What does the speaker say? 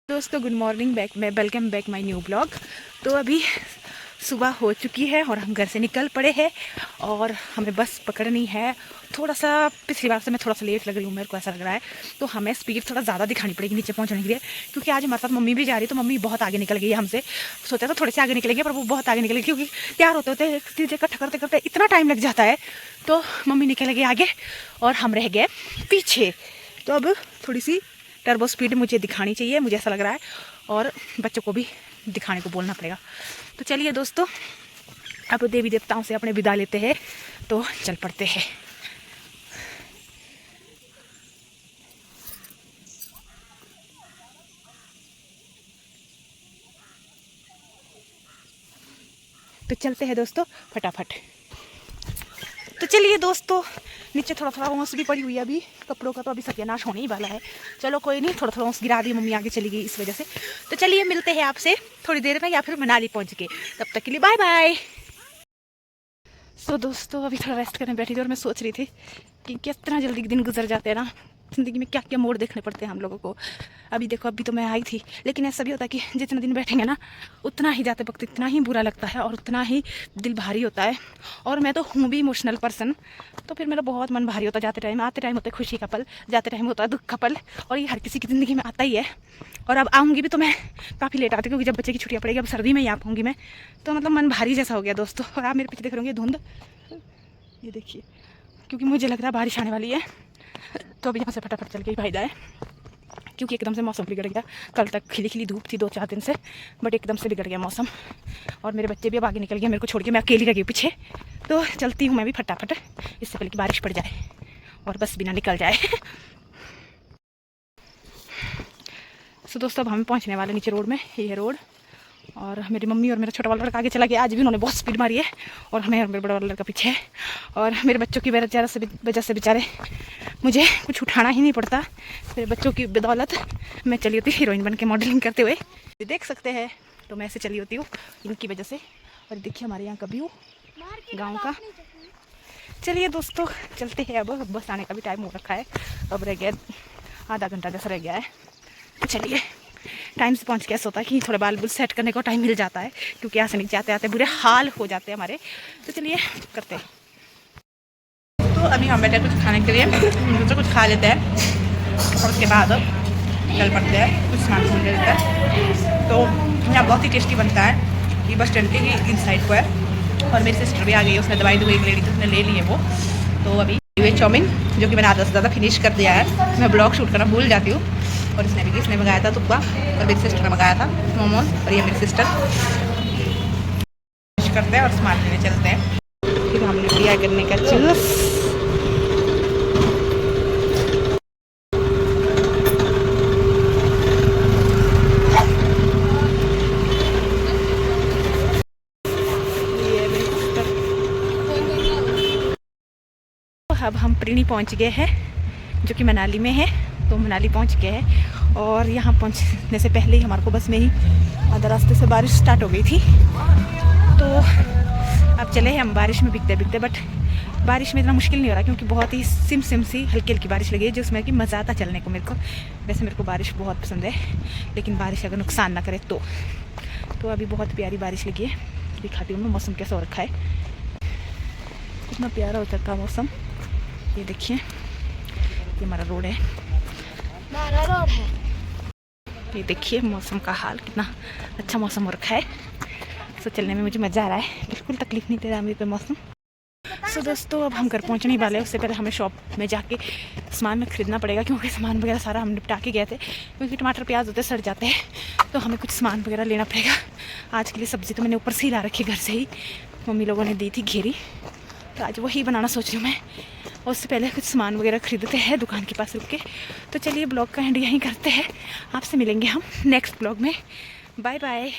दोस्तों good morning back मैं welcome back my new blog. तो अभी सुबह हो चुकी है और हम घर से निकल पड़े हैं और हमें बस पकड़नी है। थोड़ा सा पिछली बार से मैं थोड़ा सा लेट लग रही हूँ, मेरे को ऐसा लग रहा है, तो हमें स्पीड थोड़ा ज़्यादा दिखानी पड़ेगी नीचे पहुँचने के लिए, क्योंकि आज हमारे साथ मम्मी भी जा रही है। तो मम्मी बहुत आगे निकल गई है हमसे। सोचा था थोड़े से आगे निकलेंगे, पर वो बहुत आगे निकल गई, क्योंकि तैयार होते होते चीज़ें इकट्ठा करते करते इतना टाइम लग जाता है। तो मम्मी निकल गई आगे और हम रह गए पीछे। तो अब थोड़ी सी टर्बो स्पीड मुझे दिखानी चाहिए, मुझे ऐसा लग रहा है, और बच्चों को भी दिखाने को बोलना पड़ेगा। तो चलिए दोस्तों, अब देवी देवताओं से अपने विदा लेते हैं, तो चल पड़ते हैं। तो चलते हैं दोस्तों फटाफट। तो चलिए दोस्तों, नीचे थोड़ा थोड़ा ओस भी पड़ी हुई है अभी, कपड़ों का तो अभी सत्यानाश होने ही वाला है। चलो कोई नहीं, थोड़ा थोड़ा ओस गिरा दी, मम्मी आगे चली गई इस वजह से। तो चलिए मिलते हैं आपसे थोड़ी देर में, या फिर मनाली पहुंच के। तब तक के लिए बाय बाय। सो दोस्तों, अभी थोड़ा रेस्ट करने बैठी थी और मैं सोच रही थी कि कितना जल्दी दिन गुजर जाते हैं ना, ज़िंदगी में क्या क्या मोड़ देखने पड़ते हैं हम लोगों को। अभी देखो, अभी तो मैं आई थी, लेकिन ऐसा भी होता है कि जितना दिन बैठेंगे ना, उतना ही जाते वक्त इतना ही बुरा लगता है और उतना ही दिल भारी होता है। और मैं तो हूँ भी इमोशनल पर्सन, तो फिर मेरा बहुत मन भारी होता है। जाते टाइम आते टाइम होता है खुशी का पल, जाते टाइम होता है दुख का पल, और ये हर किसी की ज़िंदगी में आता ही है। और अब आऊँगी भी तो मैं काफ़ी लेट आती हूँ, क्योंकि जब बच्चे की छुट्टियाँ पड़ेगी, अब सर्दी में ही आ पाऊँगी मैं। तो मतलब मन भारी जैसा हो गया दोस्तों। और आप मेरे पीछे देख रहे होंगे धुंध, ये देखिए, क्योंकि मुझे लग रहा है बारिश आने वाली है। तो अभी यहाँ से फटाफट चल के ही फायदा है, क्योंकि एकदम से मौसम बिगड़ गया। कल तक खिली खिली धूप थी 2-4 दिन से, बट एकदम से बिगड़ गया मौसम। और मेरे बच्चे भी अब आगे निकल गए, मेरे को छोड़ के मैं अकेली रह गई पीछे। तो चलती हूँ मैं भी फटाफट, इससे पहले कि बारिश पड़ जाए और बस बिना निकल जाए। सो दोस्तों, अब हम पहुँचने वाले नीचे रोड में, ये है रोड। और मेरी मम्मी और मेरा छोटा वाला लड़का आगे चला गया, आज भी उन्होंने बहुत स्पीड मारी है, और हमें और मेरे बड़ा वाला लड़का पीछे है। और मेरे बच्चों की वजह से बेचारे मुझे कुछ उठाना ही नहीं पड़ता। मेरे बच्चों की बदौलत मैं चली होती हीरोइन बन के मॉडलिंग करते हुए, देख सकते हैं। तो मैं ऐसे चली होती हूँ इनकी वजह से। और देखिए हमारे यहाँ का व्यू गाँव का। चलिए दोस्तों, चलते हैं। अब बस आने का भी टाइम हो रखा है, अब रह गया आधा घंटा जैसा रह गया है। तो चलिए, टाइम से पहुंच के ऐसा होता है कि थोड़े बाल बुल सेट करने को टाइम मिल जाता है, क्योंकि यहाँ से नीचे आते आते बुरे हाल हो जाते हैं हमारे। तो चलिए करते हैं। तो अभी हम बैठे कुछ खाने के लिए, तो कुछ खा लेते हैं और उसके बाद चल पड़ते हैं, कुछ सामान सुन लेते हैं। तो यहाँ बहुत ही टेस्टी बनता है, ये बस स्टैंड के ही इन साइड को है। और मेरी सिस्टर भी आ गई, उसने दवाई एक लेडी थी, उसने ले ली है वो। तो अभी ये चाउमीन, जो कि मैंने आधा से ज़्यादा फिनिश कर दिया है, मैं ब्लॉग शूट करना भूल जाती हूँ। और इसने मंगाया था तुप्पा, और मेरी सिस्टर ने मंगाया था मोमोज, और ये मेरी सिस्टर करते हैं और स्मार्ट लेने चलते हैं। फिर हमने लिया करने का जूस। अब हम प्रीणी पहुंच गए हैं, जो कि मनाली में है। तो मनाली पहुंच गए हैं, और यहाँ पहुंचने से पहले ही हमारे को बस में ही आधा रास्ते से बारिश स्टार्ट हो गई थी। तो अब चले हैं हम बारिश में भीगते भीगते, बट बारिश में इतना मुश्किल नहीं हो रहा, क्योंकि बहुत ही सिम सी हल्की हल्की बारिश लगी है, जिसमें कि मज़ा आता चलने को मेरे को। वैसे मेरे को बारिश बहुत पसंद है, लेकिन बारिश अगर नुकसान ना करे तो अभी बहुत प्यारी बारिश लगी है। दिखाती हूँ मैं मौसम कैसा हो रखा है, कितना प्यारा हो रखा मौसम। ये देखिए, ये हमारा रोड है, ये देखिए मौसम का हाल, कितना अच्छा मौसम हो रखा है। सो चलने में मुझे मज़ा आ रहा है, बिल्कुल तकलीफ नहीं दे रहा मुझे कोई मौसम। सो दोस्तों, अब हम घर पहुंचने ही वाले हैं। उससे पहले हमें शॉप में जाके सामान में ख़रीदना पड़ेगा, क्योंकि सामान वगैरह सारा हम निपटा के गए थे, क्योंकि टमाटर प्याज होते सड़ जाते हैं, तो हमें कुछ सामान वगैरह लेना पड़ेगा। आज के लिए सब्ज़ी तो मैंने ऊपर से ही ला रखी घर से ही, मम्मी लोगों ने दी थी घेरी, तो आज वही बनाना सोच रही हूँ मैं। और उससे पहले कुछ सामान वगैरह खरीदते हैं दुकान के पास रुक के। तो चलिए ब्लॉग का एंड यहीं करते हैं, आपसे मिलेंगे हम नेक्स्ट ब्लॉग में। Bye bye.